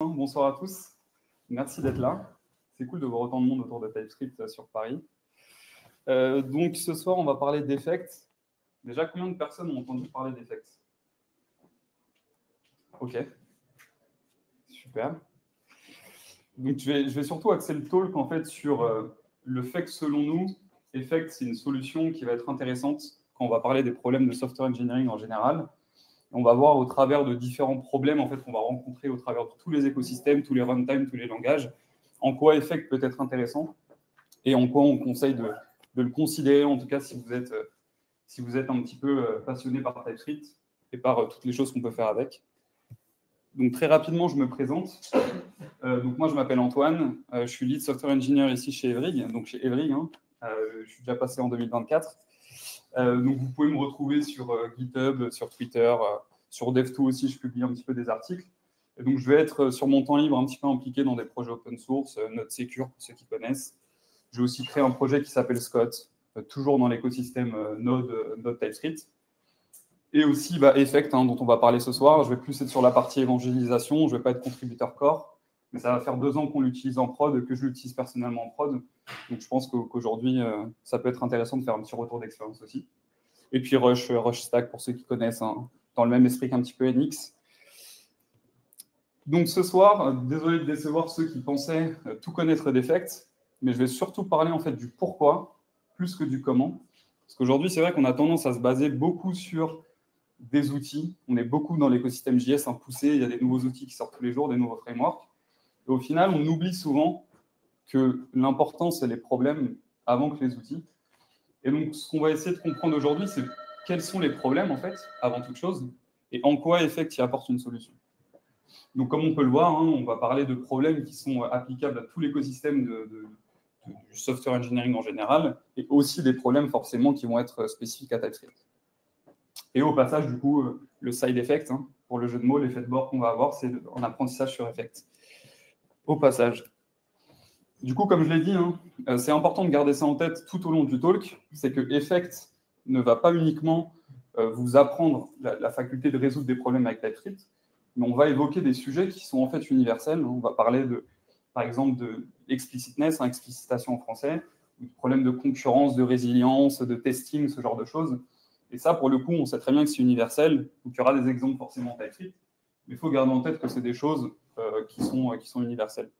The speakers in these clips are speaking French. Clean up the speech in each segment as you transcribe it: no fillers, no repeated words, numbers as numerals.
Bonsoir à tous, merci d'être là. C'est cool de voir autant de monde autour de TypeScript sur Paris. Donc ce soir, on va parler d'effects. Déjà, combien de personnes ont entendu parler d'effects? Ok, super. Donc je vais surtout axer le talk en fait sur le fait que selon nous, effects, c'est une solution qui va être intéressante quand on va parler des problèmes de software engineering en général. On va voir au travers de différents problèmes en fait, qu'on va rencontrer au travers de tous les écosystèmes, tous les runtimes, tous les langages, en quoi Effect peut être intéressant et en quoi on conseille de le considérer, en tout cas si vous êtes un petit peu passionné par TypeScript et par toutes les choses qu'on peut faire avec. Donc très rapidement, je me présente. Donc moi, je m'appelle Antoine, je suis lead software engineer ici chez Evrig, donc chez Evrig, je suis déjà passé en 2024. Donc vous pouvez me retrouver sur GitHub, sur Twitter, sur Dev2 aussi, je publie un petit peu des articles. Et donc je vais être sur mon temps libre un petit peu impliqué dans des projets open source, Node Secure pour ceux qui connaissent. J'ai aussi créé un projet qui s'appelle Scott, toujours dans l'écosystème Node TypeScript. Et aussi Effect, dont on va parler ce soir. Je vais plus être sur la partie évangélisation, je ne vais pas être contributeur core. Mais ça va faire 2 ans qu'on l'utilise en prod et que je l'utilise personnellement en prod. Donc, je pense qu'aujourd'hui, ça peut être intéressant de faire un petit retour d'expérience aussi. Et puis, Rush Stack, pour ceux qui connaissent, dans le même esprit qu'un petit peu NX. Donc, ce soir, désolé de décevoir ceux qui pensaient tout connaître d'Effect, mais je vais surtout parler en fait du pourquoi, plus que du comment. Parce qu'aujourd'hui, c'est vrai qu'on a tendance à se baser beaucoup sur des outils. On est beaucoup dans l'écosystème JS poussé. Il y a des nouveaux outils qui sortent tous les jours, des nouveaux frameworks. Et au final, on oublie souvent que l'important, c'est les problèmes avant que les outils. Et donc, ce qu'on va essayer de comprendre aujourd'hui, c'est quels sont les problèmes, en fait, avant toute chose, et en quoi Effect y apporte une solution. Donc, comme on peut le voir, on va parler de problèmes qui sont applicables à tout l'écosystème du software engineering en général, et aussi des problèmes, forcément, qui vont être spécifiques à TypeScript. Et au passage, du coup, le side effect, pour le jeu de mots, l'effet de bord qu'on va avoir, c'est un apprentissage sur Effect. Au passage. Du coup, comme je l'ai dit, c'est important de garder ça en tête tout au long du talk, c'est que Effect ne va pas uniquement vous apprendre la faculté de résoudre des problèmes avec TypeScript, mais on va évoquer des sujets qui sont en fait universels. On va parler, par exemple, de explicitness, explicitation en français, de problèmes de concurrence, de résilience, de testing, ce genre de choses. Et ça, pour le coup, on sait très bien que c'est universel, donc il y aura des exemples forcément en TypeScript, mais il faut garder en tête que c'est des choses qui sont universelles.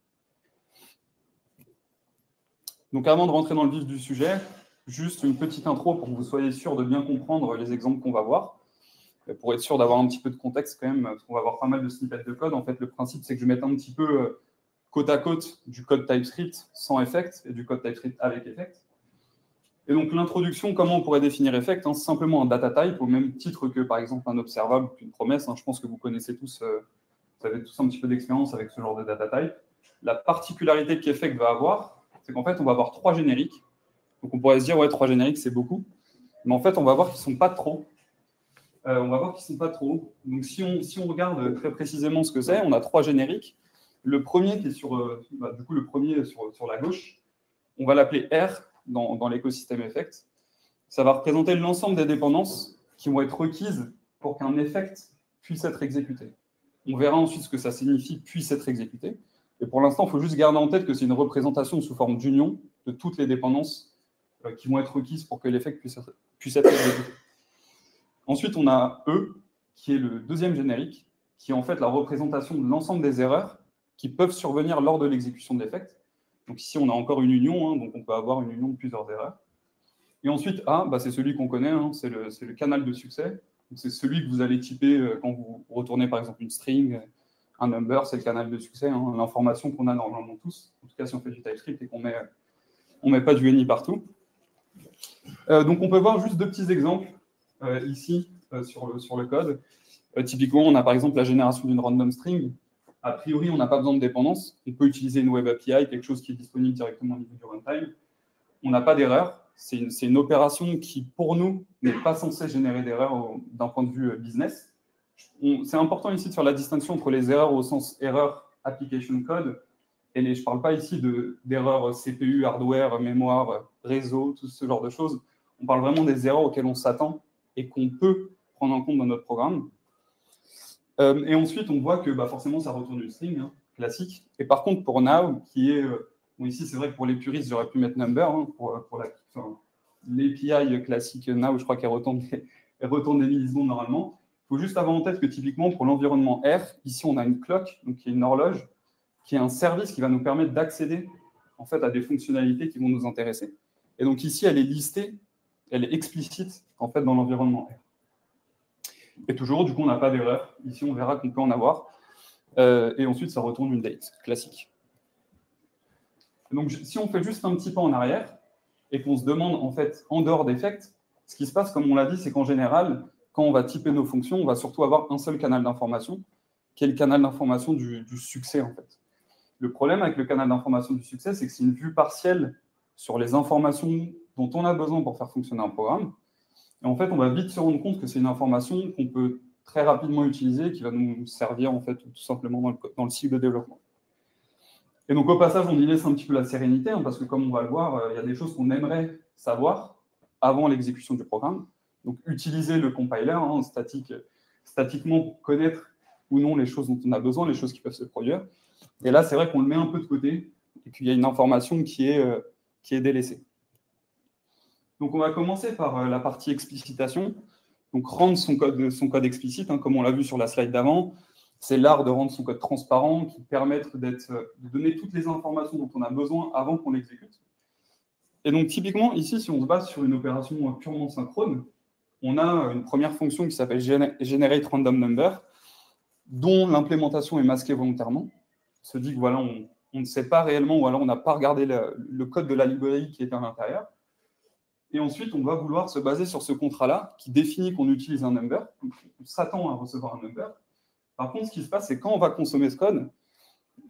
Donc avant de rentrer dans le vif du sujet, juste une petite intro pour que vous soyez sûr de bien comprendre les exemples qu'on va voir. Pour être sûr d'avoir un petit peu de contexte quand même, parce qu'on va avoir pas mal de snippets de code. En fait, le principe, c'est que je vais mettre un petit peu côte à côte du code TypeScript sans Effect et du code TypeScript avec Effect. Et donc l'introduction, comment on pourrait définir Effect? C'est simplement un data type, au même titre que par exemple un observable ou une promesse. Je pense que vous connaissez tous, vous avez tous un petit peu d'expérience avec ce genre de data type. La particularité qu'Effect va avoir, c'est qu'en fait, on va avoir 3 génériques. Donc, on pourrait se dire, ouais, 3 génériques, c'est beaucoup. Mais en fait, on va voir qu'ils ne sont pas trop. Donc, si on regarde très précisément ce que c'est, on a 3 génériques. Le premier qui est sur la gauche, on va l'appeler R dans l'écosystème Effect. Ça va représenter l'ensemble des dépendances qui vont être requises pour qu'un Effect puisse être exécuté. On verra ensuite ce que ça signifie puisse être exécuté. Et pour l'instant, il faut juste garder en tête que c'est une représentation sous forme d'union de toutes les dépendances qui vont être requises pour que l'effect puisse être exécuté. Ensuite, on a E, qui est le deuxième générique, qui est en fait la représentation de l'ensemble des erreurs qui peuvent survenir lors de l'exécution de l'effect. Donc ici, on a encore une union, donc on peut avoir une union de plusieurs erreurs. Et ensuite, A, c'est celui qu'on connaît, c'est le canal de succès. C'est celui que vous allez typer quand vous retournez par exemple une string, un number, c'est le canal de succès, l'information qu'on a normalement tous, en tout cas si on fait du TypeScript et qu'on ne met pas du any partout. Donc on peut voir juste 2 petits exemples ici sur le code. Typiquement, on a par exemple la génération d'une random string. A priori, on n'a pas besoin de dépendance. On peut utiliser une web API, quelque chose qui est disponible directement au niveau du runtime. On n'a pas d'erreur. C'est une opération qui, pour nous, n'est pas censée générer d'erreur d'un point de vue business. C'est important ici de faire la distinction entre les erreurs au sens erreur application code et je ne parle pas ici d'erreurs CPU, hardware, mémoire, réseau, tout ce genre de choses. On parle vraiment des erreurs auxquelles on s'attend et qu'on peut prendre en compte dans notre programme. Et ensuite, on voit que forcément, ça retourne une string. classique. Et par contre, pour now, qui est... bon, ici, c'est vrai que pour les puristes, j'aurais pu mettre number, hein, pour l'API classique now, je crois qu'elle retourne des millisecondes normalement. Il faut juste avoir en tête que typiquement, pour l'environnement R, ici, on a une clock, donc qui est une horloge, qui est un service qui va nous permettre d'accéder en fait, à des fonctionnalités qui vont nous intéresser. Et donc ici, elle est listée, elle est explicite en fait, dans l'environnement R. Et toujours, du coup, on n'a pas d'erreur. Ici, on verra qu'on peut en avoir. Et ensuite, ça retourne une date classique. Donc, si on fait juste un petit pas en arrière et qu'on se demande, en fait, en dehors d'effect, ce qui se passe, comme on l'a dit, c'est qu'en général, quand on va typer nos fonctions, on va surtout avoir un seul canal d'information, qui est le canal d'information du succès, en fait. Le problème avec le canal d'information du succès, c'est que c'est une vue partielle sur les informations dont on a besoin pour faire fonctionner un programme. Et en fait, on va vite se rendre compte que c'est une information qu'on peut très rapidement utiliser, qui va nous servir en fait tout simplement dans le cycle de développement. Et donc au passage, on y laisse un petit peu la sérénité, hein, parce que comme on va le voir, il y a des choses qu'on aimerait savoir avant l'exécution du programme. Donc utiliser le compiler hein, statiquement pour connaître ou non les choses dont on a besoin, les choses qui peuvent se produire. Et là, c'est vrai qu'on le met un peu de côté et qu'il y a une information qui est délaissée. Donc, on va commencer par la partie explicitation. Donc, rendre son code explicite, hein, comme on l'a vu sur la slide d'avant, c'est l'art de rendre son code transparent, qui permet de donner toutes les informations dont on a besoin avant qu'on l'exécute. Et donc, typiquement, ici, si on se base sur une opération purement synchrone, on a une première fonction qui s'appelle generate random number, dont l'implémentation est masquée volontairement. On se dit que voilà, on ne sait pas réellement, ou alors on n'a pas regardé le code de la librairie qui est à l'intérieur. Et ensuite, on va vouloir se baser sur ce contrat-là qui définit qu'on utilise un number. Donc, on s'attend à recevoir un number. Par contre, ce qui se passe, c'est quand on va consommer ce code,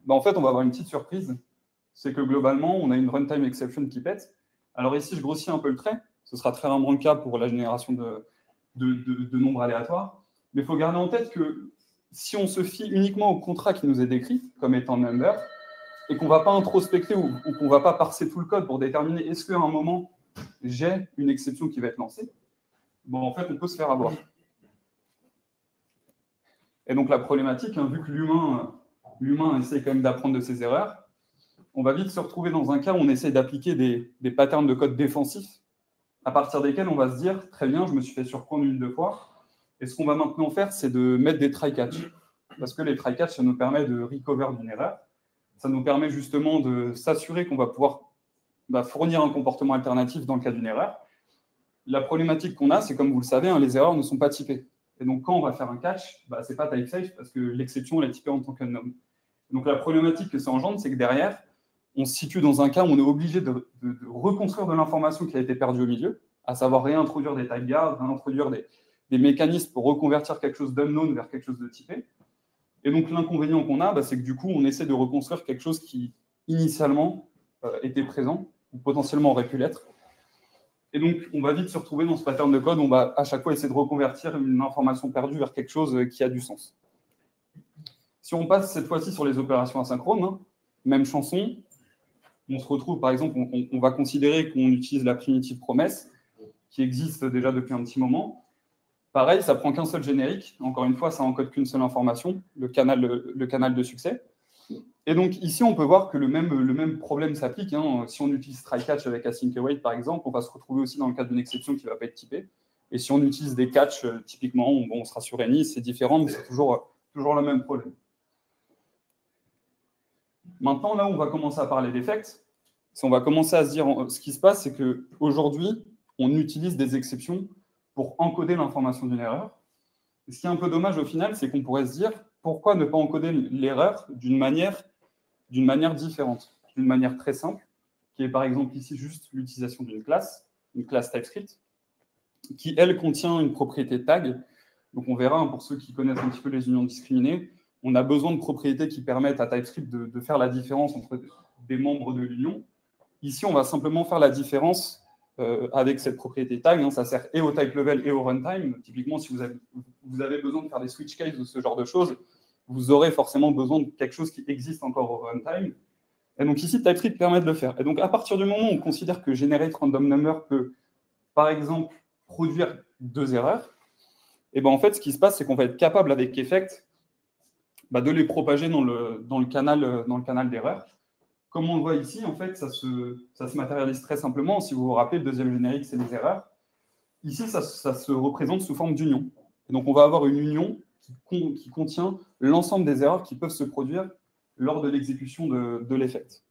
ben, en fait, on va avoir une petite surprise. C'est que globalement, on a une runtime exception qui pète. Alors ici, je grossis un peu le trait. Ce sera très rarement le cas pour la génération de nombres aléatoires. Mais il faut garder en tête que si on se fie uniquement au contrat qui nous est décrit comme étant number, et qu'on ne va pas introspecter ou qu'on ne va pas parser tout le code pour déterminer est-ce qu'à un moment, j'ai une exception qui va être lancée, bon, en fait, on peut se faire avoir. Et donc, la problématique, hein, vu que l'humain essaie quand même d'apprendre de ses erreurs, on va vite se retrouver dans un cas où on essaie d'appliquer des patterns de code défensifs, à partir desquels on va se dire, très bien, je me suis fait surprendre une, deux fois, et ce qu'on va maintenant faire, c'est de mettre des try-catch. Parce que les try-catch, ça nous permet de recover d'une erreur. Ça nous permet justement de s'assurer qu'on va pouvoir fournir un comportement alternatif dans le cas d'une erreur. La problématique qu'on a, c'est comme vous le savez, hein, les erreurs ne sont pas typées. Et donc, quand on va faire un catch, ce n'est pas type safe parce que l'exception, elle est typée en tant qu'unknown. Donc, la problématique que ça engendre, c'est que derrière, on se situe dans un cas où on est obligé de reconstruire de l'information qui a été perdue au milieu, à savoir réintroduire des type guards, réintroduire des mécanismes pour reconvertir quelque chose d'unknown vers quelque chose de typé. Et donc, l'inconvénient qu'on a, c'est que du coup, on essaie de reconstruire quelque chose qui, initialement, était présent, ou potentiellement aurait pu l'être. Et donc, on va vite se retrouver dans ce pattern de code, on va à chaque fois essayer de reconvertir une information perdue vers quelque chose qui a du sens. Si on passe cette fois-ci sur les opérations asynchrones, hein, même chanson, on se retrouve, par exemple, on va considérer qu'on utilise la primitive promesse, qui existe déjà depuis un petit moment. Pareil, ça prend qu'un seul générique. Encore une fois, ça encode qu'une seule information, le canal de succès. Et donc ici, on peut voir que le même problème s'applique. Hein. Si on utilise try-catch avec async await, par exemple, on va se retrouver aussi dans le cadre d'une exception qui ne va pas être typée. Et si on utilise des catch, typiquement, on sera sur any, c'est différent, mais c'est toujours le même problème. Maintenant, là où on va commencer à parler d'effects, on va commencer à se dire, ce qui se passe, c'est qu'aujourd'hui, on utilise des exceptions pour encoder l'information d'une erreur. Et ce qui est un peu dommage au final, c'est qu'on pourrait se dire, pourquoi ne pas encoder l'erreur d'une manière différente, d'une manière très simple, qui est par exemple ici juste l'utilisation d'une classe, une classe TypeScript, qui, elle, contient une propriété tag. Donc on verra, hein, pour ceux qui connaissent un petit peu les unions discriminées, on a besoin de propriétés qui permettent à TypeScript de faire la différence entre des membres de l'union. Ici, on va simplement faire la différence avec cette propriété tag. Hein, ça sert et au type level et au runtime. Typiquement, si vous avez besoin de faire des switch cases ou ce genre de choses, vous aurez forcément besoin de quelque chose qui existe encore au runtime. Et donc ici, TypeScript permet de le faire. Et donc, à partir du moment où on considère que generate random number peut, par exemple, produire 2 erreurs, et ben en fait, ce qui se passe, c'est qu'on va être capable, avec effect, de les propager dans le canal d'erreur. Comme on le voit ici, en fait, ça se matérialise très simplement. Si vous vous rappelez, le deuxième générique, c'est les erreurs. Ici, ça se représente sous forme d'union. Et donc, on va avoir une union qui contient l'ensemble des erreurs qui peuvent se produire lors de l'exécution de l'effect.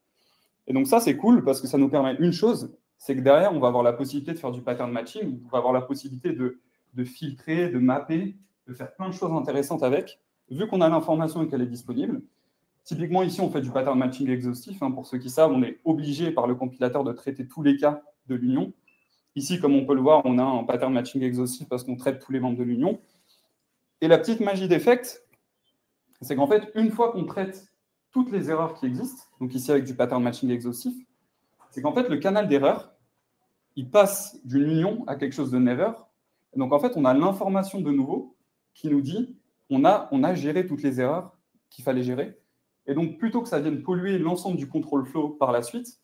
Et donc ça, c'est cool parce que ça nous permet une chose, c'est que derrière, on va avoir la possibilité de faire du pattern matching, on va avoir la possibilité de filtrer, de mapper, de faire plein de choses intéressantes avec, vu qu'on a l'information et qu'elle est disponible. Typiquement, ici, on fait du pattern matching exhaustif. Pour ceux qui savent, on est obligé par le compilateur de traiter tous les cas de l'union. Ici, comme on peut le voir, on a un pattern matching exhaustif parce qu'on traite tous les membres de l'union. Et la petite magie d'effect, c'est qu'en fait, une fois qu'on traite toutes les erreurs qui existent, donc ici avec du pattern matching exhaustif, c'est qu'en fait, le canal d'erreur, il passe d'une union à quelque chose de never. Et donc, en fait, on a l'information de nouveau qui nous dit on a géré toutes les erreurs qu'il fallait gérer. Et donc, plutôt que ça vienne polluer l'ensemble du control flow par la suite,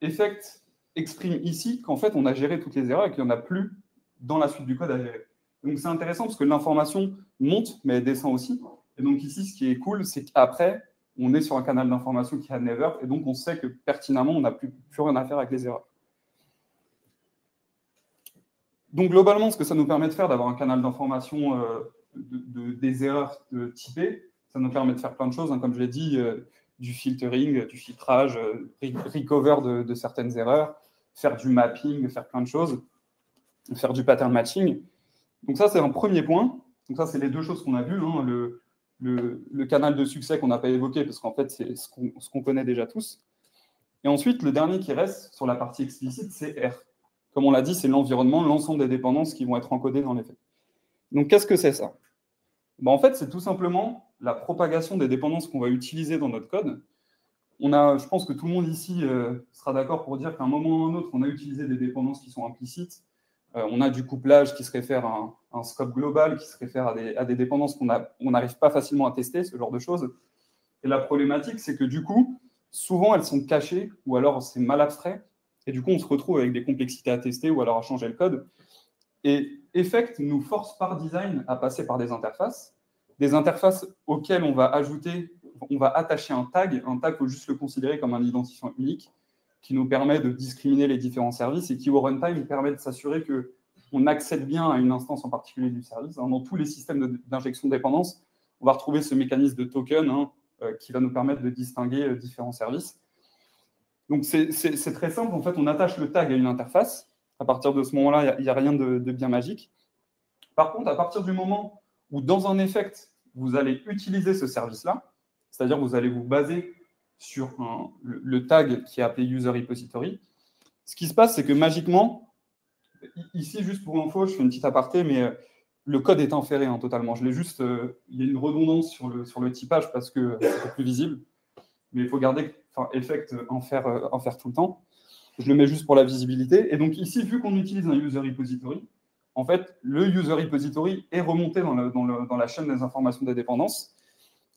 effect exprime ici qu'en fait, on a géré toutes les erreurs et qu'il n'y en a plus dans la suite du code à gérer. Donc, c'est intéressant parce que l'information monte, mais elle descend aussi. Et donc, ici, ce qui est cool, c'est qu'après, on est sur un canal d'information qui a never, et donc on sait que pertinemment, on n'a plus rien à faire avec les erreurs. Donc, globalement, ce que ça nous permet de faire, d'avoir un canal d'information des erreurs typées, ça nous permet de faire plein de choses, comme je l'ai dit, du filtering, du filtrage, recover de certaines erreurs, faire du mapping, faire plein de choses, faire du pattern matching. Donc ça, c'est un premier point. Donc ça, c'est les deux choses qu'on a vues, le canal de succès qu'on n'a pas évoqué, parce qu'en fait, c'est ce qu'on connaît déjà tous. Et ensuite, le dernier qui reste sur la partie explicite, c'est R. Comme on l'a dit, c'est l'environnement, l'ensemble des dépendances qui vont être encodées dans l'effet. Donc, qu'est-ce que c'est ça? En fait, c'est tout simplement la propagation des dépendances qu'on va utiliser dans notre code. Je pense que tout le monde ici sera d'accord pour dire qu'à un moment ou à un autre, on a utilisé des dépendances qui sont implicites. On a du couplage qui se réfère à un scope global, qui se réfère à des dépendances qu'on n'arrive pas facilement à tester, ce genre de choses. Et la problématique, c'est que du coup, souvent, elles sont cachées, ou alors c'est mal abstrait, et du coup, on se retrouve avec des complexités à tester, ou alors à changer le code. Et Effect nous force par design à passer par des interfaces auxquelles on va attacher un tag. Un tag, il faut juste le considérer comme un identifiant unique, qui nous permet de discriminer les différents services et qui, au runtime, permet de s'assurer qu'on accède bien à une instance en particulier du service. Dans tous les systèmes d'injection de dépendance, on va retrouver ce mécanisme de token qui va nous permettre de distinguer différents services. Donc, c'est très simple. En fait, on attache le tag à une interface. À partir de ce moment-là, il n'y a rien de bien magique. Par contre, à partir du moment où, dans un effect, vous allez utiliser ce service-là, c'est-à-dire vous allez vous baser sur le tag qui est appelé user repository. Ce qui se passe, c'est que magiquement, ici, juste pour info, je fais une petite aparté, mais le code est inféré totalement. Je l'ai juste, il y a une redondance sur le typage parce que c'est plus visible, mais il faut garder effect en faire tout le temps. Je le mets juste pour la visibilité. Et donc ici, vu qu'on utilise un user repository, en fait, le user repository est remonté dans la chaîne des informations des dépendances.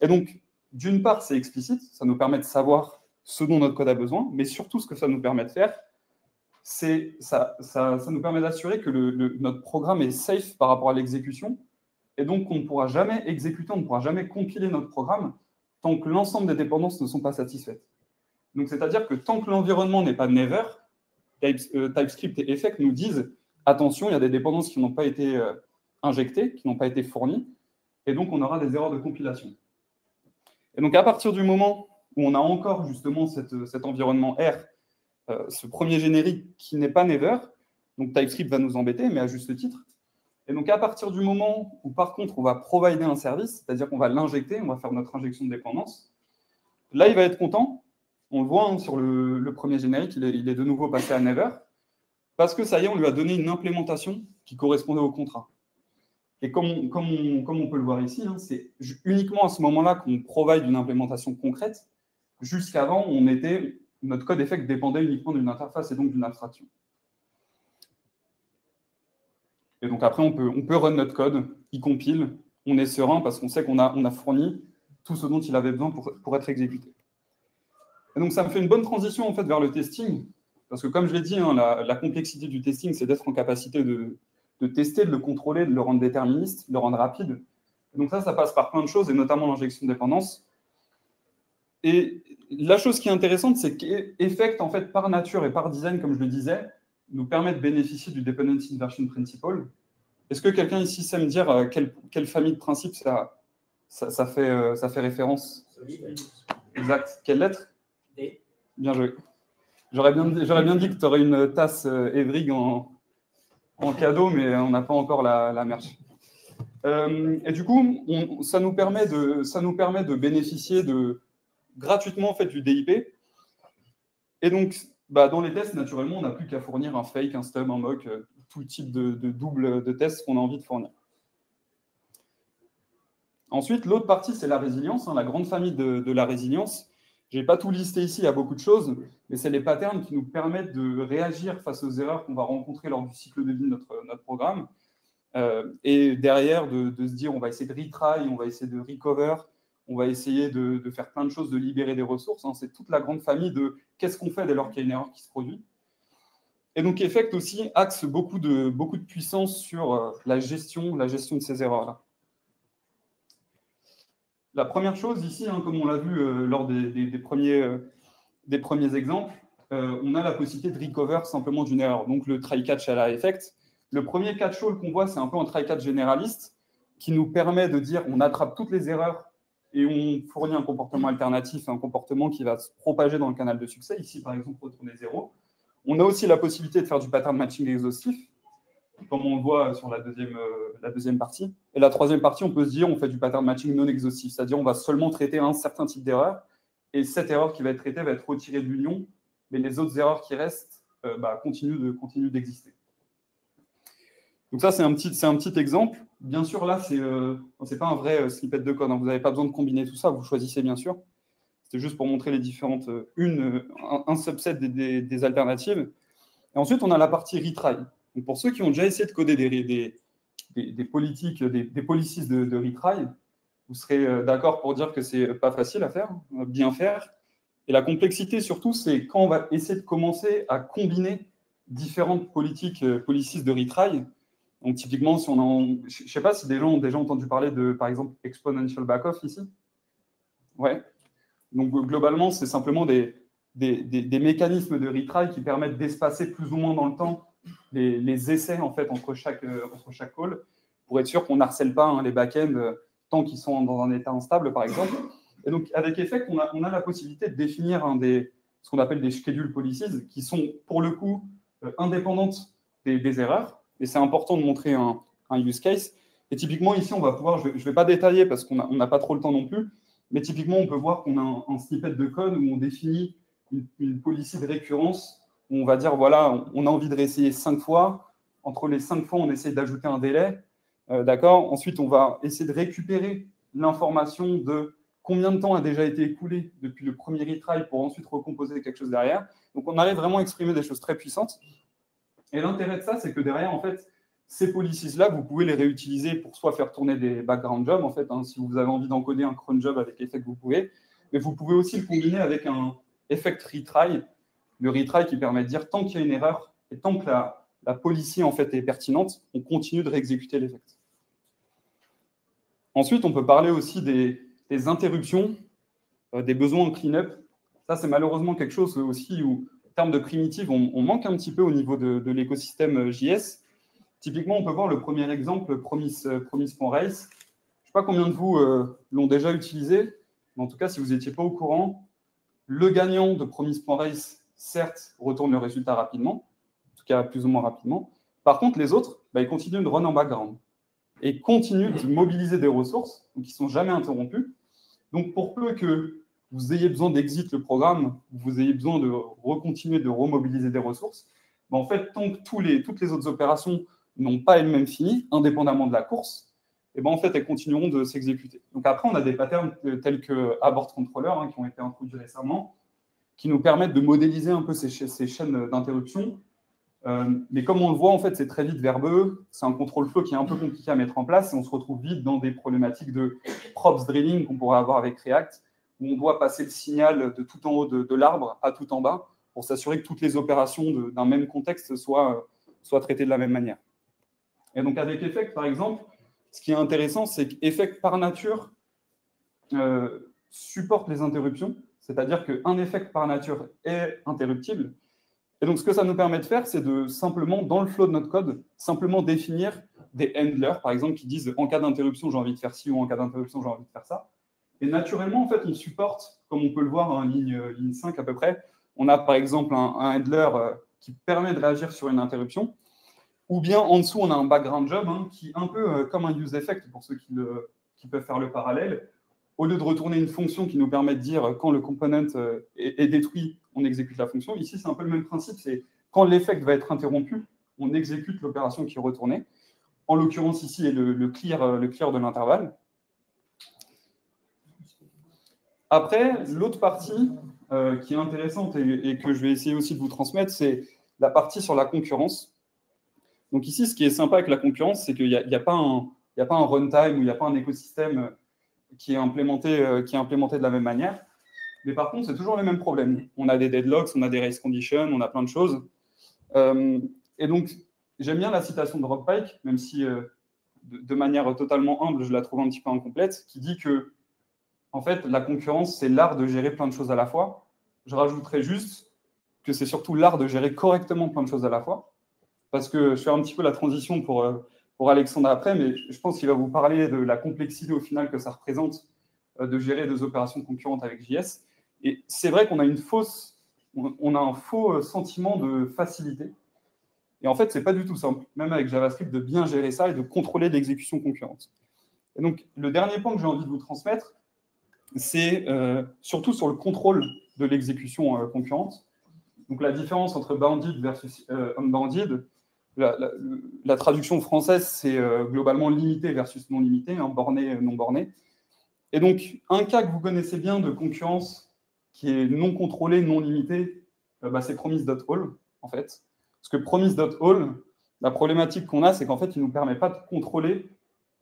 Et donc, d'une part, c'est explicite, ça nous permet de savoir ce dont notre code a besoin, mais surtout, ce que ça nous permet de faire, c'est ça nous permet d'assurer que notre programme est safe par rapport à l'exécution, et donc qu'on ne pourra jamais exécuter, on ne pourra jamais compiler notre programme tant que l'ensemble des dépendances ne sont pas satisfaites. Donc, c'est-à-dire que tant que l'environnement n'est pas never, TypeScript et Effect nous disent attention, il y a des dépendances qui n'ont pas été injectées, qui n'ont pas été fournies, et donc on aura des erreurs de compilation. Et donc, à partir du moment où on a encore justement cet environnement R, ce premier générique qui n'est pas never, donc TypeScript va nous embêter, mais à juste titre. Et donc, à partir du moment où, par contre, on va provider un service, c'est-à-dire qu'on va l'injecter, on va faire notre injection de dépendance, là, il va être content. On le voit sur le premier générique, il est de nouveau passé à never, parce que ça y est, on lui a donné une implémentation qui correspondait au contrat. Et comme on peut le voir ici, c'est uniquement à ce moment-là qu'on provide une implémentation concrète. Jusqu'avant, notre code effect dépendait uniquement d'une interface et donc d'une abstraction. Et donc après, on peut run notre code, il compile, on est serein parce qu'on sait qu'on a fourni tout ce dont il avait besoin pour être exécuté. Et donc ça me fait une bonne transition en fait vers le testing, parce que comme je l'ai dit, la complexité du testing, c'est d'être en capacité de tester, de le contrôler, de le rendre déterministe, de le rendre rapide. Donc ça passe par plein de choses, et notamment l'injection de dépendance. Et la chose qui est intéressante, c'est qu'Effect, en fait, par nature et par design, comme je le disais, nous permet de bénéficier du Dependency Inversion Principle. Est-ce que quelqu'un ici sait me dire quelle famille de principes ça fait référence? Exact. Quelle lettre? D. Bien joué. J'aurais bien dit que tu aurais une tasse Evrig en cadeau, mais on n'a pas encore la merch. Et du coup, ça nous permet de bénéficier gratuitement en fait, du DIP. Et donc, dans les tests, naturellement, on n'a plus qu'à fournir un fake, un stub, un mock, tout type de double de tests qu'on a envie de fournir. Ensuite, l'autre partie, c'est la résilience, la grande famille de la résilience. Je n'ai pas tout listé ici, il y a beaucoup de choses, mais c'est les patterns qui nous permettent de réagir face aux erreurs qu'on va rencontrer lors du cycle de vie de notre programme. Et derrière, de se dire, on va essayer de retry, on va essayer de recover, on va essayer de faire plein de choses, de libérer des ressources. C'est toute la grande famille de qu'est-ce qu'on fait dès lors qu'il y a une erreur qui se produit. Et donc, Effect aussi axe beaucoup de puissance sur la gestion de ces erreurs-là. La première chose ici, comme on l'a vu lors des premiers exemples, on a la possibilité de recover simplement d'une erreur. Donc, le try-catch à la Effect. Le premier catch-all qu'on voit, c'est un peu un try-catch généraliste qui nous permet de dire on attrape toutes les erreurs et on fournit un comportement alternatif, un comportement qui va se propager dans le canal de succès. Ici, par exemple, retourner 0. On a aussi la possibilité de faire du pattern matching exhaustif, comme on le voit sur la deuxième partie. Et la troisième partie, on peut se dire on fait du pattern matching non exhaustif, c'est-à-dire on va seulement traiter un certain type d'erreur, et cette erreur qui va être traitée va être retirée de l'union, mais les autres erreurs qui restent continuent d'exister. Donc ça, c'est un petit exemple. Bien sûr, là, c'est pas un vrai snippet de code. Vous n'avez pas besoin de combiner tout ça, vous choisissez bien sûr. C'est juste pour montrer les différentes, un subset des alternatives. Et ensuite, on a la partie retry. Donc pour ceux qui ont déjà essayé de coder des politiques, des policies de retry, vous serez d'accord pour dire que c'est pas facile à faire, bien faire. Et la complexité, surtout, c'est quand on va essayer de commencer à combiner différentes policies de retry. Donc, typiquement, si je ne sais pas si des gens ont déjà entendu parler de, par exemple, exponential backoff ici. Ouais. Donc, globalement, c'est simplement des mécanismes de retry qui permettent d'espacer plus ou moins dans le temps les essais en fait, entre chaque call pour être sûr qu'on n'harcèle pas les back-ends tant qu'ils sont dans un état instable, par exemple. Et donc, avec Effect, on a la possibilité de définir ce qu'on appelle des schedule policies qui sont, pour le coup, indépendantes des erreurs. Et c'est important de montrer un use case. Et typiquement, ici, on va pouvoir, je ne vais pas détailler parce qu'on n'a pas trop le temps non plus, mais typiquement, on peut voir qu'on a un snippet de code où on définit une policy de récurrence, où on va dire, voilà, on a envie de réessayer 5 fois. Entre les 5 fois, on essaie d'ajouter un délai. D'accord. Ensuite, on va essayer de récupérer l'information de combien de temps a déjà été écoulé depuis le premier retry pour ensuite recomposer quelque chose derrière. Donc, on arrive vraiment à exprimer des choses très puissantes. Et l'intérêt de ça, c'est que derrière, en fait, ces policies-là, vous pouvez les réutiliser pour soit faire tourner des background jobs, en fait, si vous avez envie d'encoder un cron job avec Effect, vous pouvez. Mais vous pouvez aussi le combiner avec un Effect retry, le retry qui permet de dire tant qu'il y a une erreur et tant que la policy en fait est pertinente, on continue de réexécuter l'effect. Ensuite, on peut parler aussi des interruptions, des besoins en clean-up. Ça, c'est malheureusement quelque chose aussi où, en termes de primitives, on manque un petit peu au niveau de l'écosystème JS. Typiquement, on peut voir le premier exemple, promise.race. Je ne sais pas combien de vous l'ont déjà utilisé, mais en tout cas, si vous n'étiez pas au courant, le gagnant de promise.race, certes, retourne le résultat rapidement, en tout cas plus ou moins rapidement. Par contre, les autres, ils continuent de run en background et continuent de mobiliser des ressources, donc ils ne sont jamais interrompus. Donc, pour peu que vous ayez besoin d'exit le programme, vous ayez besoin de recontinuer de remobiliser des ressources, en fait, tant que toutes les autres opérations n'ont pas elles-mêmes fini, indépendamment de la course, et en fait, elles continueront de s'exécuter. Donc après, on a des patterns tels que Abort Controller, qui ont été introduits récemment, qui nous permettent de modéliser un peu ces chaînes d'interruption. Mais comme on le voit, en fait, c'est très vite verbeux. C'est un contrôle flow qui est un peu compliqué à mettre en place et on se retrouve vite dans des problématiques de props drilling qu'on pourrait avoir avec React, où on doit passer le signal de tout en haut de l'arbre à tout en bas pour s'assurer que toutes les opérations d'un même contexte soient traitées de la même manière. Et donc, avec Effect, par exemple, ce qui est intéressant, c'est qu'effect par nature supporte les interruptions, c'est-à-dire qu'un effect par nature est interruptible. Et donc, ce que ça nous permet de faire, c'est de simplement, dans le flow de notre code, simplement définir des handlers, par exemple, qui disent en cas d'interruption, j'ai envie de faire ci, ou en cas d'interruption, j'ai envie de faire ça. Et naturellement, en fait, on supporte, comme on peut le voir en ligne 5 à peu près, on a par exemple un handler qui permet de réagir sur une interruption, ou bien en dessous, on a un background job qui est un peu comme un use effect pour ceux qui peuvent faire le parallèle. Au lieu de retourner une fonction qui nous permet de dire quand le component est détruit, on exécute la fonction. Ici, c'est un peu le même principe, c'est quand l'effect va être interrompu, on exécute l'opération qui est retournée. En l'occurrence, ici, est le clear de l'intervalle. Après, l'autre partie qui est intéressante et que je vais essayer aussi de vous transmettre, c'est la partie sur la concurrence. Donc ici, ce qui est sympa avec la concurrence, c'est qu'il n'y a pas un runtime ou il n'y a pas un écosystème qui est implémenté de la même manière. Mais par contre, c'est toujours le même problème. On a des deadlocks, on a des race conditions, on a plein de choses. Et donc, j'aime bien la citation de Rob Pike, même si de manière totalement humble, je la trouve un petit peu incomplète, qui dit que en fait, la concurrence, c'est l'art de gérer plein de choses à la fois. Je rajouterais juste que c'est surtout l'art de gérer correctement plein de choses à la fois. Parce que je fais un petit peu la transition pour Alexandre après, mais je pense qu'il va vous parler de la complexité au final que ça représente de gérer des opérations concurrentes avec JS. Et c'est vrai qu'on a on a un faux sentiment de facilité. Et en fait, ce n'est pas du tout simple, même avec JavaScript, de bien gérer ça et de contrôler l'exécution concurrente. Et donc, le dernier point que j'ai envie de vous transmettre, c'est surtout sur le contrôle de l'exécution concurrente. Donc la différence entre bounded versus unbounded, la traduction française, c'est globalement limité versus non limité, borné, non borné. Et donc, un cas que vous connaissez bien de concurrence qui est non contrôlé, non limité, c'est promise.all, en fait. Parce que promise.all, la problématique qu'on a, c'est qu'en fait, il ne nous permet pas de contrôler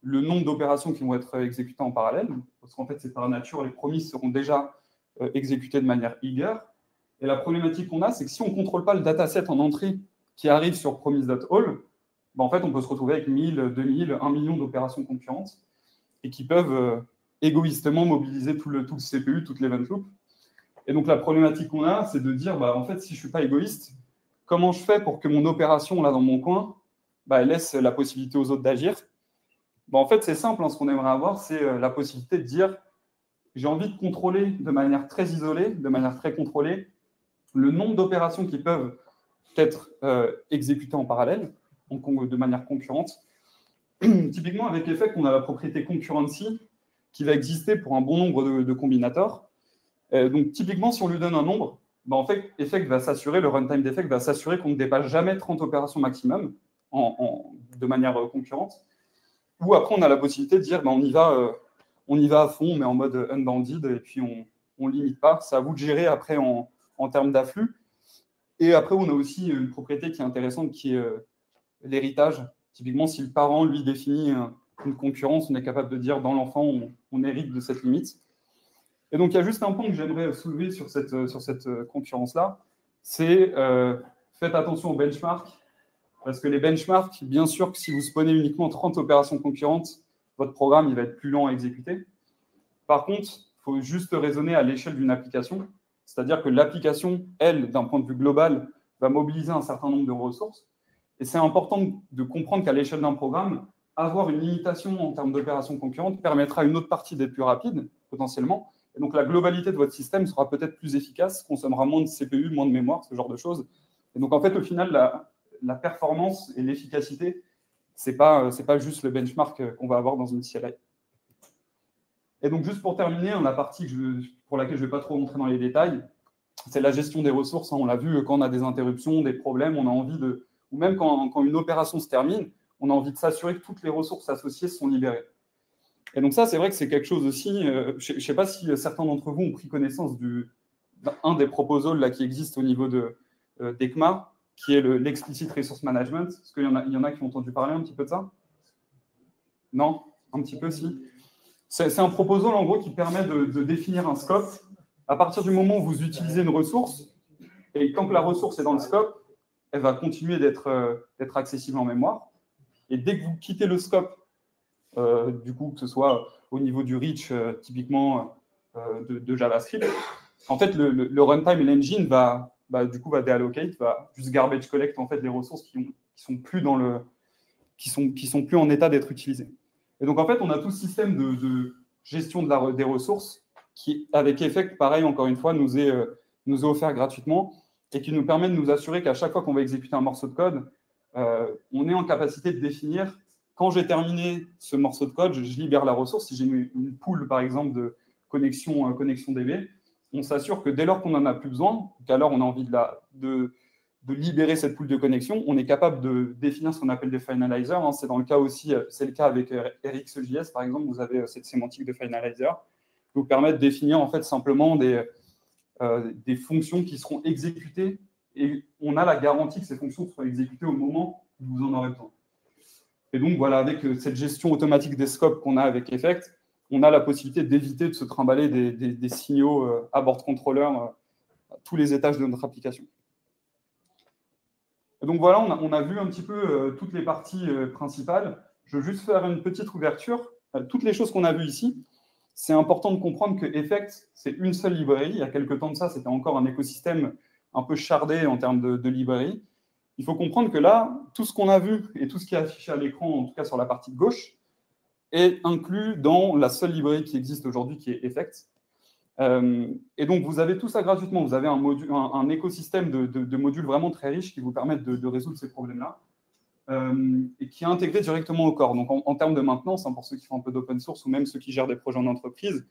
le nombre d'opérations qui vont être exécutées en parallèle, parce qu'en fait, c'est par nature, les promises seront déjà exécutées de manière eager. Et la problématique qu'on a, c'est que si on ne contrôle pas le dataset en entrée qui arrive sur promise.all, en fait, on peut se retrouver avec 1000, 2000, 1 million d'opérations concurrentes et qui peuvent égoïstement mobiliser tout le CPU, toute l'event loop. Et donc, la problématique qu'on a, c'est de dire, en fait, si je ne suis pas égoïste, comment je fais pour que mon opération, là, dans mon coin, elle laisse la possibilité aux autres d'agir? En fait, c'est simple. Ce qu'on aimerait avoir, c'est la possibilité de dire j'ai envie de contrôler de manière très isolée, de manière très contrôlée, le nombre d'opérations qui peuvent être exécutées en parallèle, de manière concurrente. Typiquement, avec Effect, on a la propriété concurrency qui va exister pour un bon nombre de combinateurs. Donc, typiquement, si on lui donne un nombre, en fait, Effect va s'assurer, le runtime d'Effect va s'assurer qu'on ne dépasse jamais 30 opérations maximum de manière concurrente. Ou après, on a la possibilité de dire on y va à fond, mais en mode unbounded, et puis on ne limite pas. C'est à vous de gérer après en termes d'afflux. Et après, on a aussi une propriété qui est intéressante, qui est l'héritage. Typiquement, si le parent, lui, définit une concurrence, on est capable de dire dans l'enfant, on hérite de cette limite. Et donc, il y a juste un point que j'aimerais soulever sur cette concurrence-là, c'est faites attention aux benchmarks. Parce que les benchmarks, bien sûr que si vous spawnez uniquement 30 opérations concurrentes, votre programme il va être plus lent à exécuter. Par contre, il faut juste raisonner à l'échelle d'une application. C'est-à-dire que l'application, elle, d'un point de vue global, va mobiliser un certain nombre de ressources. Et c'est important de comprendre qu'à l'échelle d'un programme, avoir une limitation en termes d'opérations concurrentes permettra à une autre partie d'être plus rapide, potentiellement. Et donc, la globalité de votre système sera peut-être plus efficace, consommera moins de CPU, moins de mémoire, ce genre de choses. Et donc, en fait, au final, la performance et l'efficacité, ce n'est pas juste le benchmark qu'on va avoir dans une CLI. Et donc, juste pour terminer, la partie pour laquelle je ne vais pas trop rentrer dans les détails, c'est la gestion des ressources. On l'a vu, quand on a des interruptions, des problèmes, on a envie ou même quand une opération se termine, on a envie de s'assurer que toutes les ressources associées sont libérées. Et donc ça, c'est vrai que c'est quelque chose aussi, je ne sais pas si certains d'entre vous ont pris connaissance d'un des proposals là, qui existe au niveau d'ECMA, qui est l'Explicit Resource Management. Est-ce qu'il y en a qui ont entendu parler un petit peu de ça? Non? Un petit peu, si. C'est un proposal, en gros, qui permet de définir un scope. À partir du moment où vous utilisez une ressource, et tant que la ressource est dans le scope, elle va continuer d'être accessible en mémoire. Et dès que vous quittez le scope, du coup, que ce soit au niveau du reach, typiquement de JavaScript. En fait, le runtime et l'engine du coup, va déallocate, va juste garbage collect en fait, les ressources qui sont plus en état d'être utilisées. Et donc, en fait, on a tout ce système de gestion des ressources qui, avec Effect, pareil, encore une fois, nous est offert gratuitement et qui nous permet de nous assurer qu'à chaque fois qu'on va exécuter un morceau de code, on est en capacité de définir, quand j'ai terminé ce morceau de code, je libère la ressource. Si j'ai une pool, par exemple, de connexion DB, on s'assure que dès lors qu'on n'en a plus besoin, qu'alors on a envie de libérer cette pool de connexion, on est capable de définir ce qu'on appelle des finalizers. C'est dans le cas aussi, c'est le cas avec RxJS, par exemple, vous avez cette sémantique de finalizer qui vous permet de définir en fait simplement des fonctions qui seront exécutées et on a la garantie que ces fonctions seront exécutées au moment où vous en aurez besoin. Et donc, voilà, avec cette gestion automatique des scopes qu'on a avec Effect, on a la possibilité d'éviter de se trimballer des signaux à bord controller à tous les étages de notre application. Et donc, voilà, on a vu un petit peu toutes les parties principales. Je veux juste faire une petite ouverture. Toutes les choses qu'on a vues ici, c'est important de comprendre que Effect, c'est une seule librairie. Il y a quelques temps de ça, c'était encore un écosystème un peu chardé en termes de librairie. Il faut comprendre que là, tout ce qu'on a vu et tout ce qui est affiché à l'écran, en tout cas sur la partie de gauche, est inclus dans la seule librairie qui existe aujourd'hui, qui est Effect. Et donc, vous avez tout ça gratuitement. Vous avez un écosystème de modules vraiment très riche qui vous permettent de résoudre ces problèmes-là et qui est intégré directement au corps. Donc, en termes de maintenance, pour ceux qui font un peu d'open source ou même ceux qui gèrent des projets en entreprise,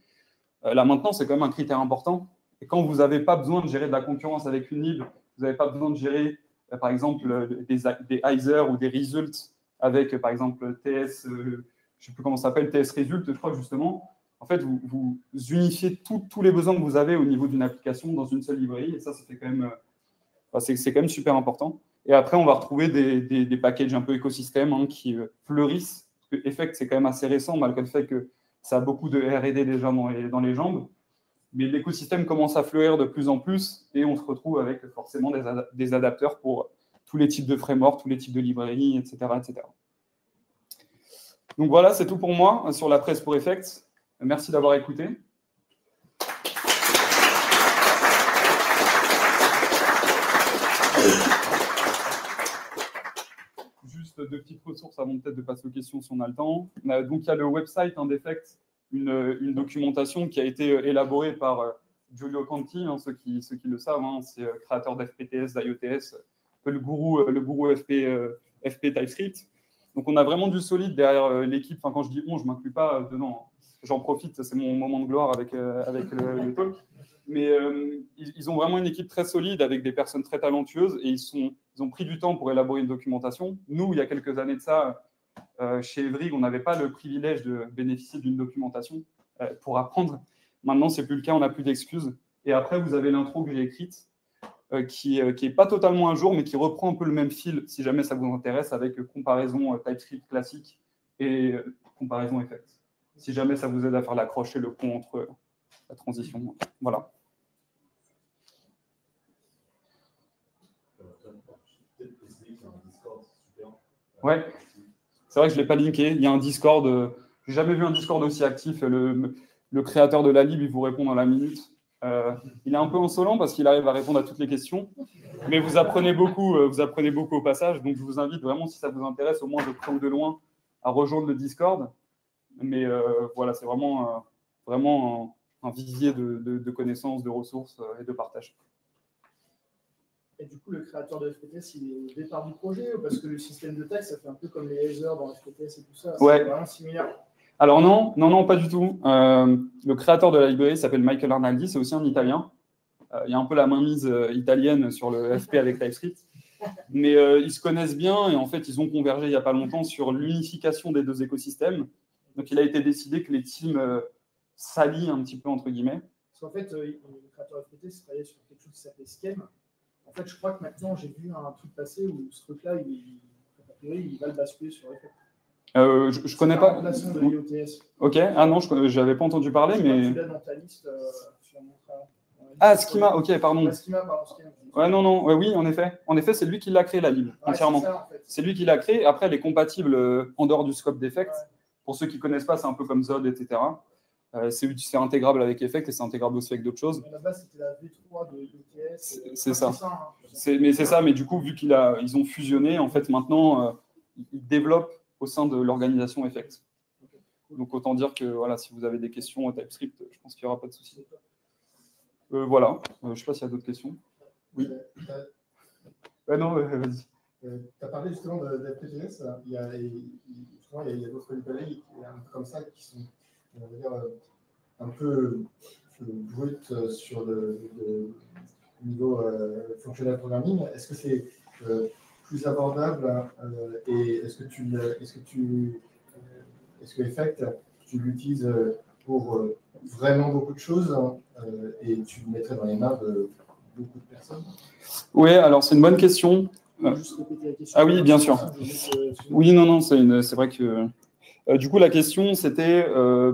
la maintenance, c'est quand même un critère important. Et quand vous n'avez pas besoin de gérer de la concurrence avec une lib, vous n'avez pas besoin de gérer, par exemple, des Either ou des results avec, par exemple, TS, je ne sais plus comment ça s'appelle, TS Result, je crois, justement. En fait, vous unifiez tous les besoins que vous avez au niveau d'une application dans une seule librairie. Et ça fait quand même, c'est quand même super important. Et après, on va retrouver des packages un peu écosystèmes qui fleurissent. Parce que Effect, c'est quand même assez récent, malgré le fait que ça a beaucoup de R&D déjà dans les jambes. Mais l'écosystème commence à fleurir de plus en plus et on se retrouve avec forcément des adapteurs pour tous les types de frameworks, tous les types de librairies, etc., etc. Donc voilà, c'est tout pour moi sur la presse pour Effect. Merci d'avoir écouté. Juste deux petites ressources avant peut-être de passer aux questions si on a le temps. Donc il y a le website d'Effect, une documentation qui a été élaborée par Giulio Conti, ceux qui le savent, c'est créateur d'FPTS, d'IOTS, le gourou FP TypeScript. Donc on a vraiment du solide derrière l'équipe. Quand je dis on, je ne m'inclus pas dedans. J'en profite, c'est mon moment de gloire avec le talk. Mais ils ont vraiment une équipe très solide avec des personnes très talentueuses et ils ont pris du temps pour élaborer une documentation. Nous, il y a quelques années de ça, chez Evrig, on n'avait pas le privilège de bénéficier d'une documentation pour apprendre. Maintenant, ce n'est plus le cas, on n'a plus d'excuses. Et après, vous avez l'intro que j'ai écrite, qui n'est pas totalement à jour, mais qui reprend un peu le même fil, si jamais ça vous intéresse, avec comparaison TypeScript classique et comparaison Effect. Si jamais ça vous aide à faire l'accroche et le pont entre la transition. Voilà. Ouais, c'est vrai que je ne l'ai pas linké. Il y a un Discord. Je n'ai jamais vu un Discord aussi actif. Le créateur de la lib, il vous répond dans la minute. Il est un peu insolent parce qu'il arrive à répondre à toutes les questions. Mais vous apprenez beaucoup au passage. Donc, je vous invite vraiment, si ça vous intéresse, au moins de près ou de loin, à rejoindre le Discord. Mais voilà, c'est vraiment un vivier de connaissances, de ressources et de partage. Et du coup, le créateur de FPTS, il est au départ du projet parce que le système de taxe, ça fait un peu comme les Ether dans FPTS et tout ça. Ouais. C'est vraiment similaire. Alors non, pas du tout. Le créateur de la librairie s'appelle Michael Arnaldi, c'est aussi un Italien. Il y a un peu la mainmise italienne sur le FP avec TypeScript. Mais ils se connaissent bien et en fait, ils ont convergé il n'y a pas longtemps sur l'unification des deux écosystèmes. Donc, il a été décidé que les teams s'allient un petit peu, entre guillemets. Parce qu'en fait, le créateur de FPTS travaillait sur quelque chose qui s'appelait Scheme. En fait, je crois que maintenant, j'ai vu un truc passer où ce truc-là, il va le basculer sur Effect. Je ne connais pas. De l'IOTS. Ok, non, je n'avais pas entendu parler, mais. Tu l'as dans ta liste sur mon travail. Schema, ok, pardon. Schema, pardon. Ouais, non, oui, en effet. En effet, c'est lui qui l'a créé, la lib, entièrement. C'est ça, en fait. C'est lui qui l'a créé. Après, elle est compatible en dehors du scope d'Effect. Ouais. Pour ceux qui ne connaissent pas, c'est un peu comme Zod, etc. C'est intégrable avec Effect et c'est intégrable aussi avec d'autres choses. À la base, c'était la V3 de ETS. C'est ça. Hein. C'est ça, mais du coup, vu ils ont fusionné, en fait, maintenant, ils développent au sein de l'organisation Effect. Donc, autant dire que voilà, si vous avez des questions au TypeScript, je pense qu'il n'y aura pas de souci. Voilà. Je ne sais pas s'il y a d'autres questions. Oui. Non, vas-y. Tu as parlé justement de FPGS. Il y a d'autres librairies un peu comme ça qui sont, on va dire, un peu brutes sur le niveau functional programming. Est-ce que c'est plus abordable et est-ce que Effect, tu l'utilises pour vraiment beaucoup de choses et tu le mettrais dans les mains de beaucoup de personnes? Oui, alors c'est une bonne question. Juste répéter la question. Ah oui, bien sûr. Oui, non, c'est vrai que... du coup, la question, c'était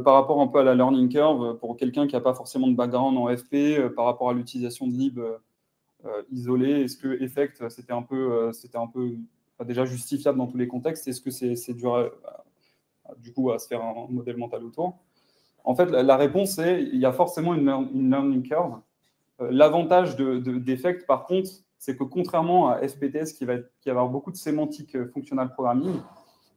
par rapport un peu à la learning curve, pour quelqu'un qui n'a pas forcément de background en FP, par rapport à l'utilisation de lib isolé, est-ce que Effect, c'était un peu déjà justifiable dans tous les contextes? Est-ce que c'est dur du coup à se faire un modèle mental autour? En fait, la réponse est il y a forcément une learning curve. L'avantage d'Effect, par contre, c'est que contrairement à FPTS qui va avoir beaucoup de sémantique functional programming,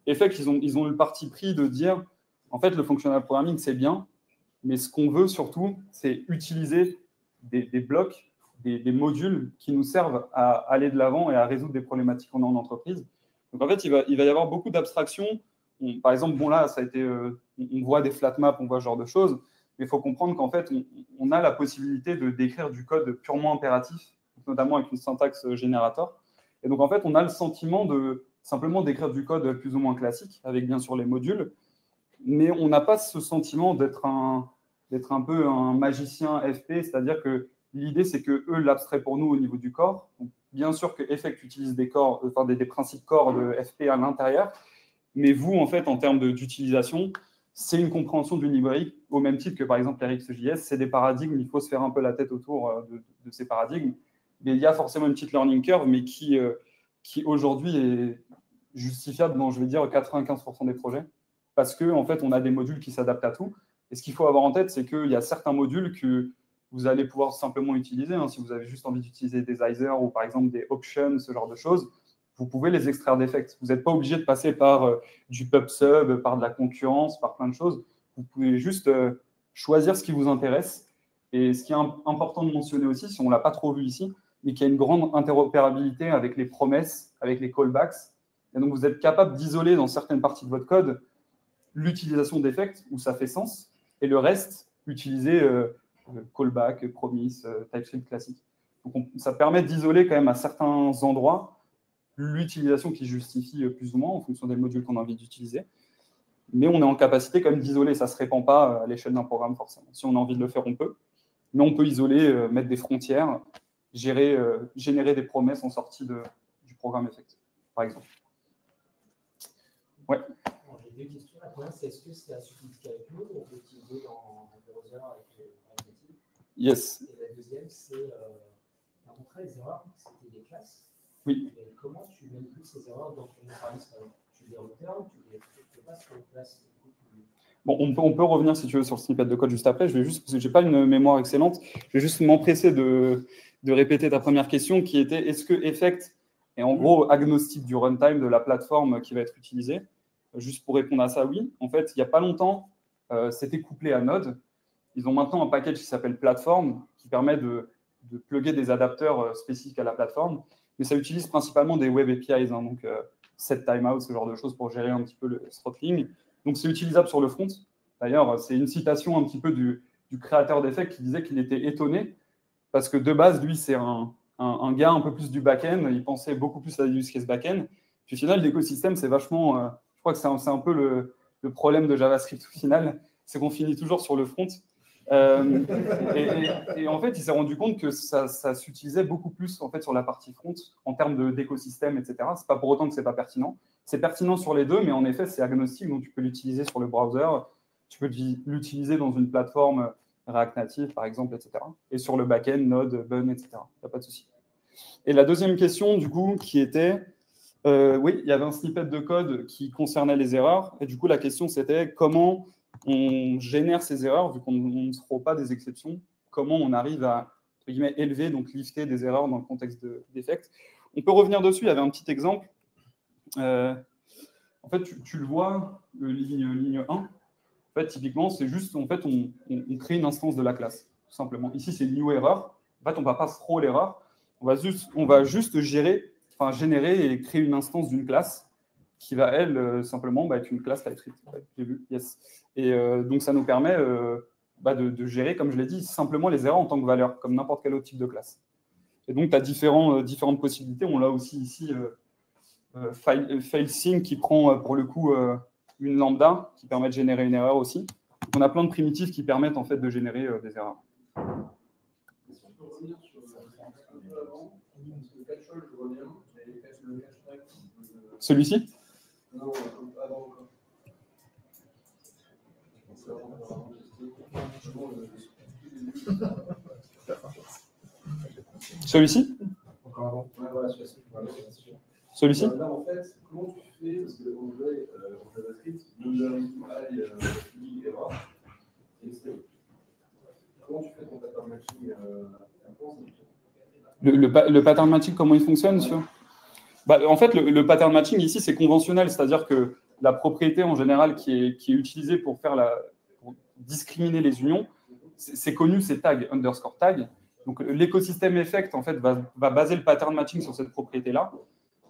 Effect, ils ont le parti pris de dire en fait, le functional programming, c'est bien, mais ce qu'on veut surtout, c'est utiliser des blocs, des modules qui nous servent à aller de l'avant et à résoudre des problématiques qu'on a en entreprise. Donc en fait, il va y avoir beaucoup d'abstractions. Par exemple, bon là, ça a été, on voit des flat maps, on voit ce genre de choses, mais il faut comprendre qu'en fait, on a la possibilité de d'écrire du code purement impératif, notamment avec une syntaxe générateur. Et donc en fait, on a le sentiment de simplement d'écrire du code plus ou moins classique, avec bien sûr les modules, mais on n'a pas ce sentiment d'être un peu un magicien FP, c'est-à-dire que l'idée, c'est que eux l'abstraient pour nous au niveau du corps. Donc, bien sûr que Effect utilise des principes corps de FP à l'intérieur, mais vous, en fait, en termes d'utilisation, c'est une compréhension d'une librairie, au même titre que, par exemple, RxJS, c'est des paradigmes, il faut se faire un peu la tête autour de ces paradigmes. Mais il y a forcément une petite learning curve, mais qui aujourd'hui est justifiable dans, je vais dire, 95% des projets, parce qu'en fait, on a des modules qui s'adaptent à tout. Et ce qu'il faut avoir en tête, c'est qu'il y a certains modules que vous allez pouvoir simplement utiliser. Hein, si vous avez juste envie d'utiliser des Either ou, par exemple, des options, ce genre de choses, vous pouvez les extraire d'Effect. Vous n'êtes pas obligé de passer par du PubSub, par de la concurrence, par plein de choses. Vous pouvez juste choisir ce qui vous intéresse. Et ce qui est important de mentionner aussi, si on ne l'a pas trop vu ici, mais qu'il y a une grande interopérabilité avec les promesses, avec les callbacks. Et donc, vous êtes capable d'isoler dans certaines parties de votre code l'utilisation d'Effect, où ça fait sens, et le reste, utiliser callback, promise, TypeScript classique. Donc, ça permet d'isoler quand même à certains endroits l'utilisation qui justifie plus ou moins en fonction des modules qu'on a envie d'utiliser. Mais on est en capacité quand même d'isoler. Ça ne se répand pas à l'échelle d'un programme forcément. Si on a envie de le faire, on peut. Mais on peut isoler, mettre des frontières, générer des promesses en sortie du programme Effect, par exemple. Ouais. J'ai deux questions. La première, c'est est-ce que c'est associé avec nous ou on peut utiliser dans un browser avec Native? Yes. Et la deuxième, c'est tu as montré les erreurs, c'était des classes. Oui. Et comment tu manipules ces erreurs dans ton mécanisme? Tu les returns, tu les passes sur une classe? Bon, on peut revenir, si tu veux, sur le snippet de code juste après. Parce que je n'ai pas une mémoire excellente, je vais juste m'empresser de répéter ta première question qui était est-ce que Effect est en gros agnostique du runtime de la plateforme qui va être utilisée? Juste pour répondre à ça, oui. En fait, il n'y a pas longtemps, c'était couplé à Node. Ils ont maintenant un package qui s'appelle Platform qui permet de plugger des adapteurs spécifiques à la plateforme. Mais ça utilise principalement des web APIs, hein, donc set timeout, ce genre de choses pour gérer un petit peu le throttling. Donc, c'est utilisable sur le front. D'ailleurs, c'est une citation un petit peu du créateur d'Effect qui disait qu'il était étonné parce que de base, lui, c'est un gars un peu plus du back-end. Il pensait beaucoup plus à la use case back-end. Puis au final, l'écosystème, c'est vachement... je crois que c'est un peu le problème de JavaScript au final, c'est qu'on finit toujours sur le front. Et en fait, il s'est rendu compte que ça s'utilisait beaucoup plus en fait, sur la partie front en termes d'écosystème, etc. Ce n'est pas pour autant que ce n'est pas pertinent. C'est pertinent sur les deux, mais en effet, c'est agnostique, donc tu peux l'utiliser sur le browser, tu peux l'utiliser dans une plateforme React Native, par exemple, etc. Et sur le back-end, Node, Bun, etc. Il n'y a pas de souci. Et la deuxième question, du coup, qui était Oui, il y avait un snippet de code qui concernait les erreurs. Et du coup, la question, c'était comment on génère ces erreurs, vu qu'on ne trouve pas des exceptions, comment on arrive à entre guillemets, élever, donc lifter des erreurs dans le contexte d'effect. On peut revenir dessus, il y avait un petit exemple. En fait, tu le vois, ligne 1. En fait, typiquement, c'est juste, en fait, on crée une instance de la classe, tout simplement. Ici, c'est new error. En fait, on ne va pas throw l'erreur. On va juste générer et créer une instance d'une classe qui va, elle, simplement être une classe TypeScript. J'ai vu, yes. Et donc, ça nous permet de gérer, comme je l'ai dit, simplement les erreurs en tant que valeur, comme n'importe quel autre type de classe. Et donc, tu as différentes possibilités. On l'a aussi ici, FileSync qui prend, pour le coup, une lambda qui permet de générer une erreur aussi. Donc, on a plein de primitives qui permettent, en fait, de générer des erreurs. Celui-ci ? Celui-ci ? Celui-ci ? En fait, comment tu fais, parce qu'on voulait en JavaScript, comment tu fais ton pattern matching le pattern matching, comment il fonctionne en fait, le pattern matching ici, c'est conventionnel, c'est-à-dire que la propriété en général qui est utilisée pour discriminer les unions, c'est connu, c'est tag, underscore tag. Donc l'écosystème effect, en fait, va baser le pattern matching sur cette propriété-là.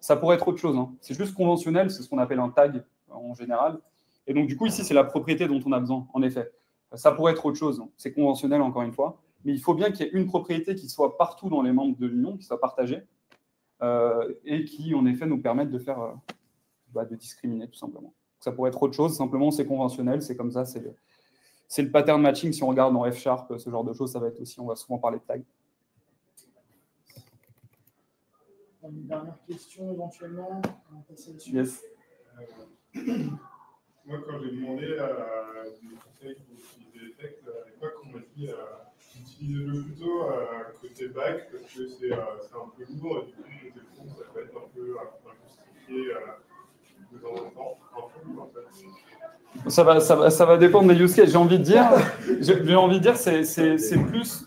Ça pourrait être autre chose, hein. C'est juste conventionnel, c'est ce qu'on appelle un tag en général. Et donc du coup, ici, c'est la propriété dont on a besoin, en effet. Ça pourrait être autre chose, hein. C'est conventionnel, encore une fois. Mais il faut bien qu'il y ait une propriété qui soit partout dans les membres de l'union, qui soit partagée, et qui, en effet, nous permette de faire, de discriminer, tout simplement. Ça pourrait être autre chose, simplement, c'est conventionnel, c'est comme ça, c'est le pattern matching. Si on regarde dans F#, ce genre de choses, ça va être aussi, on va souvent parler de tag. Une dernière question, éventuellement. On va passer là-dessus. Yes. Moi, quand j'ai demandé des conseils pour utiliser Effect, à l'époque, on m'a dit utilisez-le plutôt côté back parce que c'est un peu lourd et du coup, côté front, ça peut être un peu justifié de temps en temps. Un peu lourd, en fait. Ça va dépendre des use cases. J'ai envie de dire, c'est plus.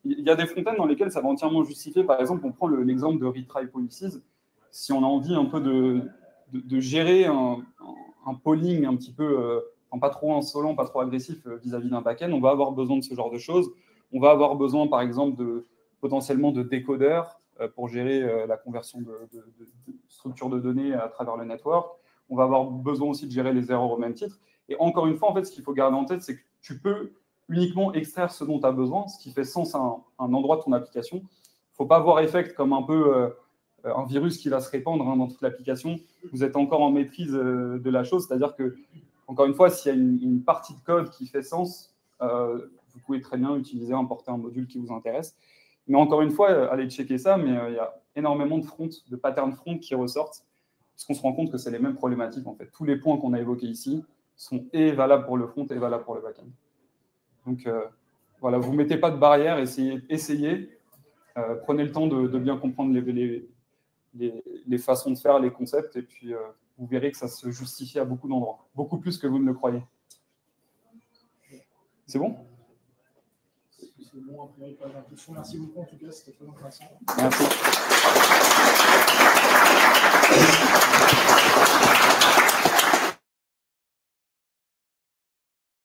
Il y a des frontends dans lesquelles ça va entièrement justifier. Par exemple, on prend l'exemple de retry policies. Si on a envie un peu de gérer un polling un petit peu, pas trop insolent, pas trop agressif vis-à-vis d'un backend, on va avoir besoin de ce genre de choses. On va avoir besoin, par exemple, potentiellement de décodeurs pour gérer la conversion de structures de données à travers le network. On va avoir besoin aussi de gérer les erreurs au même titre. Et encore une fois, en fait, ce qu'il faut garder en tête, c'est que tu peux uniquement extraire ce dont tu as besoin, ce qui fait sens à un endroit de ton application. Il ne faut pas voir Effect comme un peu un virus qui va se répandre dans toute l'application. Vous êtes encore en maîtrise de la chose, c'est-à-dire que, encore une fois, s'il y a une partie de code qui fait sens, vous pouvez très bien utiliser, importer un module qui vous intéresse. Mais encore une fois, allez checker ça, mais il y a énormément de patterns front qui ressortent, parce qu'on se rend compte que c'est les mêmes problématiques, en fait. Tous les points qu'on a évoqués ici sont valables pour le front et valables pour le back-end. Donc, voilà, vous ne mettez pas de barrière, essayez. Prenez le temps de bien comprendre les façons de faire, les concepts, et puis vous verrez que ça se justifie à beaucoup d'endroits, beaucoup plus que vous ne le croyez. C'est bon ? C'est bon, après, pas de questions. Merci beaucoup, en tout cas, c'était très intéressant. Merci.